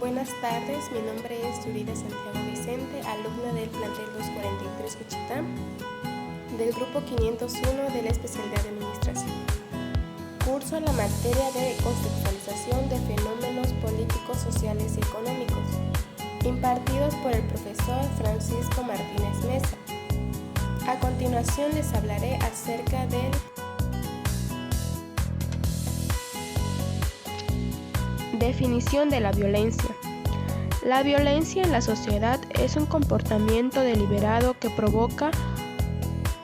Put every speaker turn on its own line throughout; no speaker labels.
Buenas tardes, mi nombre es Yurida Santiago Vicente, alumna del plantel 243 Wichita, del grupo 501 de la especialidad de Administración. Curso la materia de contextualización de fenómenos políticos, sociales y económicos, impartidos por el profesor Francisco Martínez Mesa. A continuación les hablaré acerca del definición de la violencia. La violencia en la sociedad es un comportamiento deliberado que provoca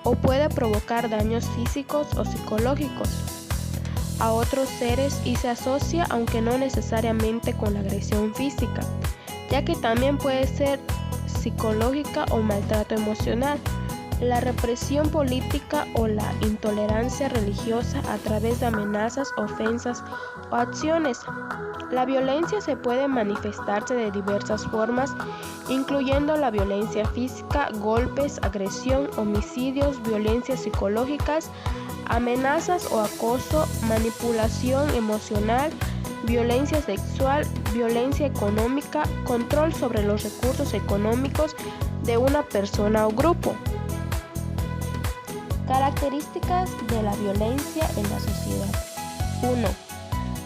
o puede provocar daños físicos o psicológicos a otros seres y se asocia, aunque no necesariamente con la agresión física, ya que también puede ser psicológica o maltrato emocional, la represión política o la intolerancia religiosa a través de amenazas, ofensas o acciones. La violencia se puede manifestarse de diversas formas, incluyendo la violencia física, golpes, agresión, homicidios, violencias psicológicas, amenazas o acoso, manipulación emocional, violencia sexual, violencia económica, control sobre los recursos económicos de una persona o grupo. Características de la violencia en la sociedad. 1.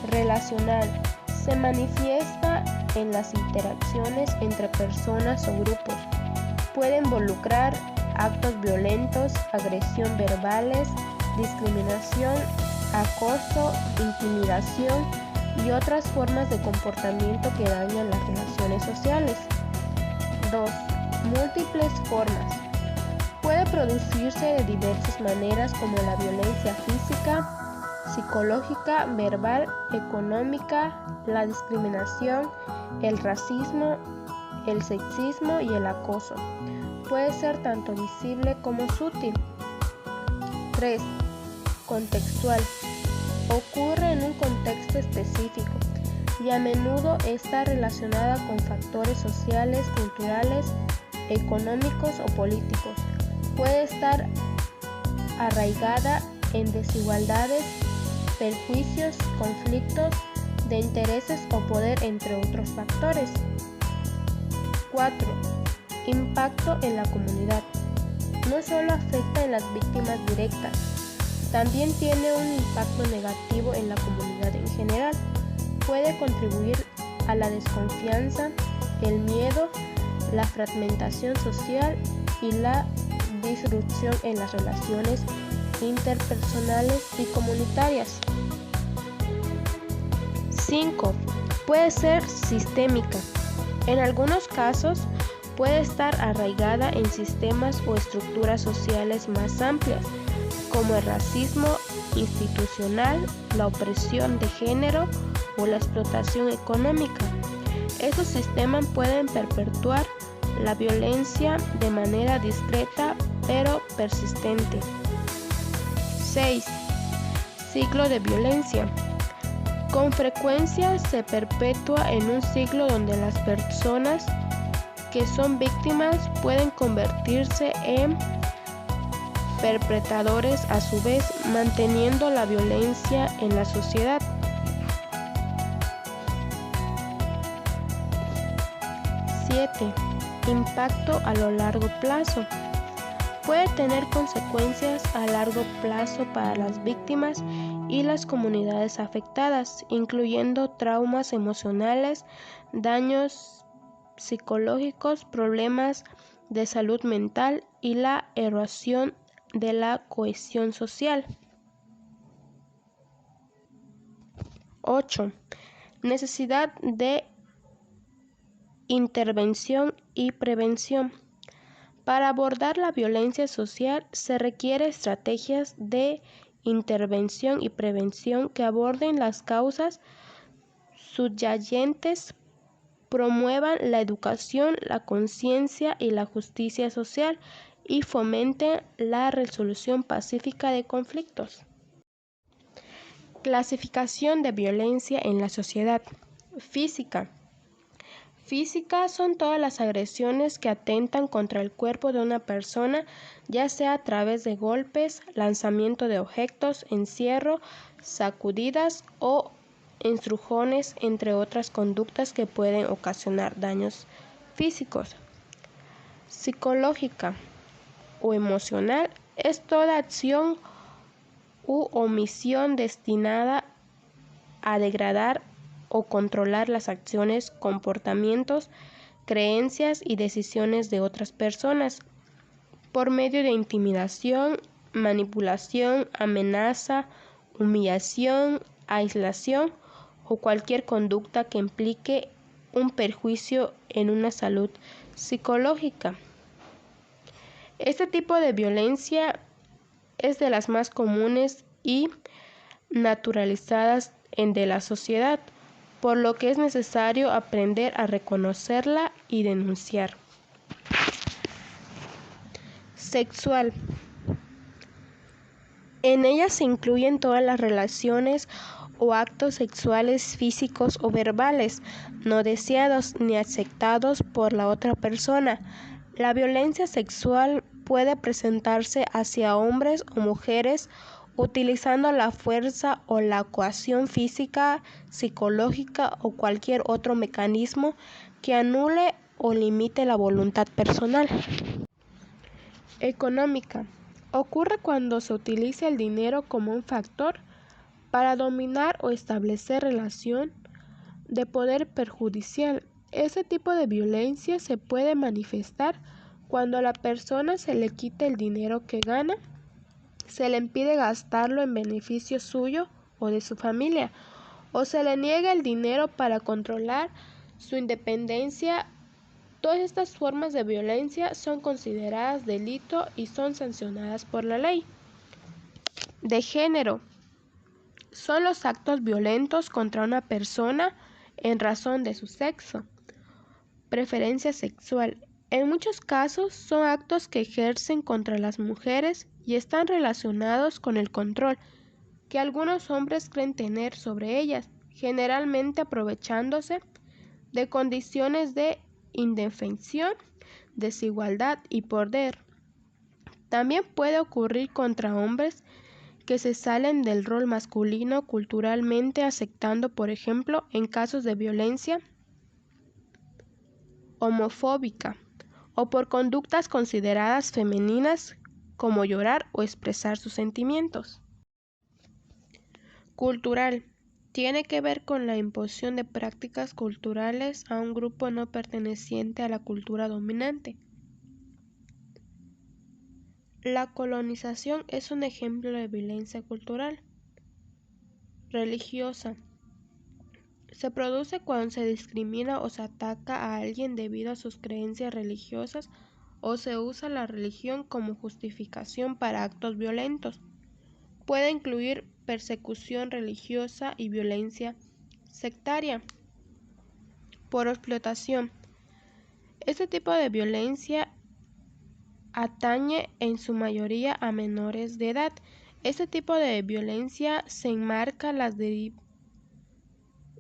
Relacional. Se manifiesta en las interacciones entre personas o grupos. Puede involucrar actos violentos, agresión verbales, discriminación, acoso, intimidación y otras formas de comportamiento que dañan las relaciones sociales. 2. Múltiples formas. Puede producirse de diversas maneras como la violencia física, psicológica, verbal, económica, la discriminación, el racismo, el sexismo y el acoso. Puede ser tanto visible como sutil. 3. Contextual. Ocurre en un contexto específico y a menudo está relacionada con factores sociales, culturales, económicos o políticos. Puede estar arraigada en desigualdades, perjuicios, conflictos de intereses o poder, entre otros factores. 4. Impacto en la comunidad. No solo afecta en las víctimas directas, también tiene un impacto negativo en la comunidad en general. Puede contribuir a la desconfianza, el miedo, la fragmentación social y la disrupción en las relaciones interpersonales y comunitarias. 5. Puede ser sistémica. En algunos casos puede estar arraigada en sistemas o estructuras sociales más amplias, como el racismo institucional, la opresión de género o la explotación económica. Estos sistemas pueden perpetuar la violencia de manera discreta pero persistente. 6. Ciclo de violencia. Con frecuencia se perpetúa en un ciclo donde las personas que son víctimas pueden convertirse en perpetradores a su vez, manteniendo la violencia en la sociedad. 7. Impacto a lo largo plazo. Puede tener consecuencias a largo plazo para las víctimas y las comunidades afectadas, incluyendo traumas emocionales, daños psicológicos, problemas de salud mental y la erosión de la cohesión social. 8. Necesidad de intervención y prevención. Para abordar la violencia social se requiere estrategias de intervención y prevención que aborden las causas subyacentes, promuevan la educación, la conciencia y la justicia social y fomenten la resolución pacífica de conflictos. Clasificación de violencia en la sociedad. Física. Física son todas las agresiones que atentan contra el cuerpo de una persona, ya sea a través de golpes, lanzamiento de objetos, encierro, sacudidas o estrujones, entre otras conductas que pueden ocasionar daños físicos. Psicológica o emocional es toda acción u omisión destinada a degradar o controlar las acciones, comportamientos, creencias y decisiones de otras personas por medio de intimidación, manipulación, amenaza, humillación, aislación o cualquier conducta que implique un perjuicio en una salud psicológica. Este tipo de violencia es de las más comunes y naturalizadas de la sociedad, por lo que es necesario aprender a reconocerla y denunciar. Sexual. En ella se incluyen todas las relaciones o actos sexuales físicos o verbales, no deseados ni aceptados por la otra persona. La violencia sexual puede presentarse hacia hombres o mujeres utilizando la fuerza o la coacción física, psicológica o cualquier otro mecanismo que anule o limite la voluntad personal. Económica. Ocurre cuando se utiliza el dinero como un factor para dominar o establecer relación de poder perjudicial. Ese tipo de violencia se puede manifestar cuando a la persona se le quita el dinero que gana, se le impide gastarlo en beneficio suyo o de su familia, o se le niega el dinero para controlar su independencia. Todas estas formas de violencia son consideradas delito y son sancionadas por la ley. De género. Son los actos violentos contra una persona en razón de su sexo. Preferencia sexual. En muchos casos son actos que ejercen contra las mujeres y están relacionados con el control que algunos hombres creen tener sobre ellas, generalmente aprovechándose de condiciones de indefensión, desigualdad y poder. También puede ocurrir contra hombres que se salen del rol masculino culturalmente aceptando, por ejemplo, en casos de violencia homofóbica o por conductas consideradas femeninas como llorar o expresar sus sentimientos. Cultural. Tiene que ver con la imposición de prácticas culturales a un grupo no perteneciente a la cultura dominante. La colonización es un ejemplo de violencia cultural. Religiosa. Se produce cuando se discrimina o se ataca a alguien debido a sus creencias religiosas o se usa la religión como justificación para actos violentos. Puede incluir persecución religiosa y violencia sectaria. Por explotación. Este tipo de violencia atañe en su mayoría a menores de edad. Este tipo de violencia se enmarca las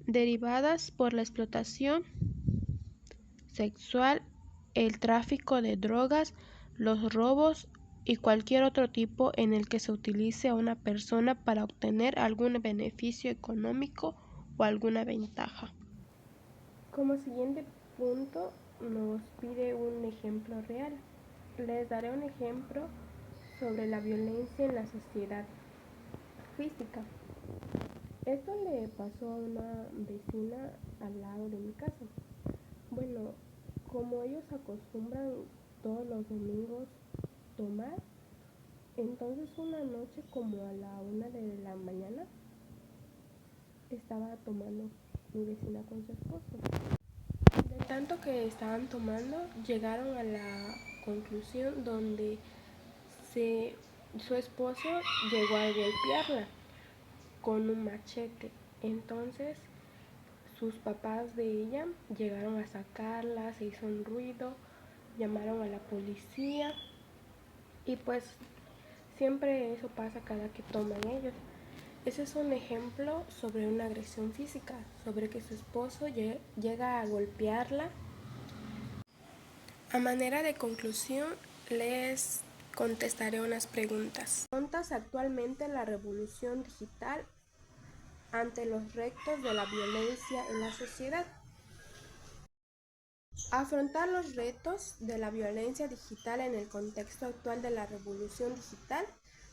derivadas por la explotación sexual, el tráfico de drogas, los robos y cualquier otro tipo en el que se utilice a una persona para obtener algún beneficio económico o alguna ventaja. Como siguiente punto nos pide un ejemplo real. Les daré un ejemplo sobre la violencia en la sociedad física. Esto le pasó a una vecina al lado de mi casa. Bueno, como ellos acostumbran todos los domingos tomar, entonces una noche como a la 1 de la mañana estaba tomando mi vecina con su esposo. De tanto que estaban tomando, llegaron a la conclusión donde su esposo llegó a golpearla con un machete. Entonces sus papás de ella llegaron a sacarla, se hizo un ruido, llamaron a la policía y pues siempre eso pasa cada que toman ellos. Ese es un ejemplo sobre una agresión física, sobre que su esposo llega a golpearla. A manera de conclusión, les contestaré unas preguntas. ¿Afrontas actualmente la revolución digital ante los retos de la violencia en la sociedad. Afrontar los retos de la violencia digital en el contexto actual de la revolución digital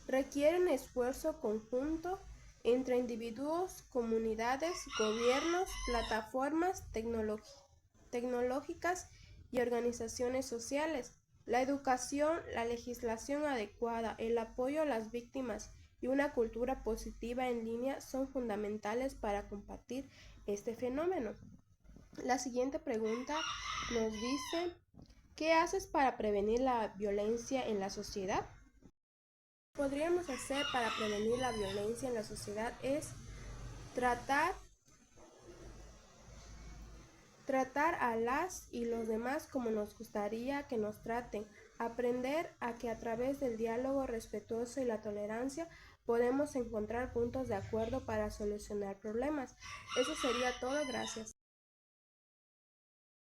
requiere un esfuerzo conjunto entre individuos, comunidades, gobiernos, plataformas tecnológicas y organizaciones sociales. La educación, la legislación adecuada, el apoyo a las víctimas y una cultura positiva en línea son fundamentales para combatir este fenómeno. La siguiente pregunta nos dice, ¿qué haces para prevenir la violencia en la sociedad? Lo que podríamos hacer para prevenir la violencia en la sociedad es tratar a las y los demás como nos gustaría que nos traten, aprender a que a través del diálogo respetuoso y la tolerancia podemos encontrar puntos de acuerdo para solucionar problemas. Eso sería todo, gracias.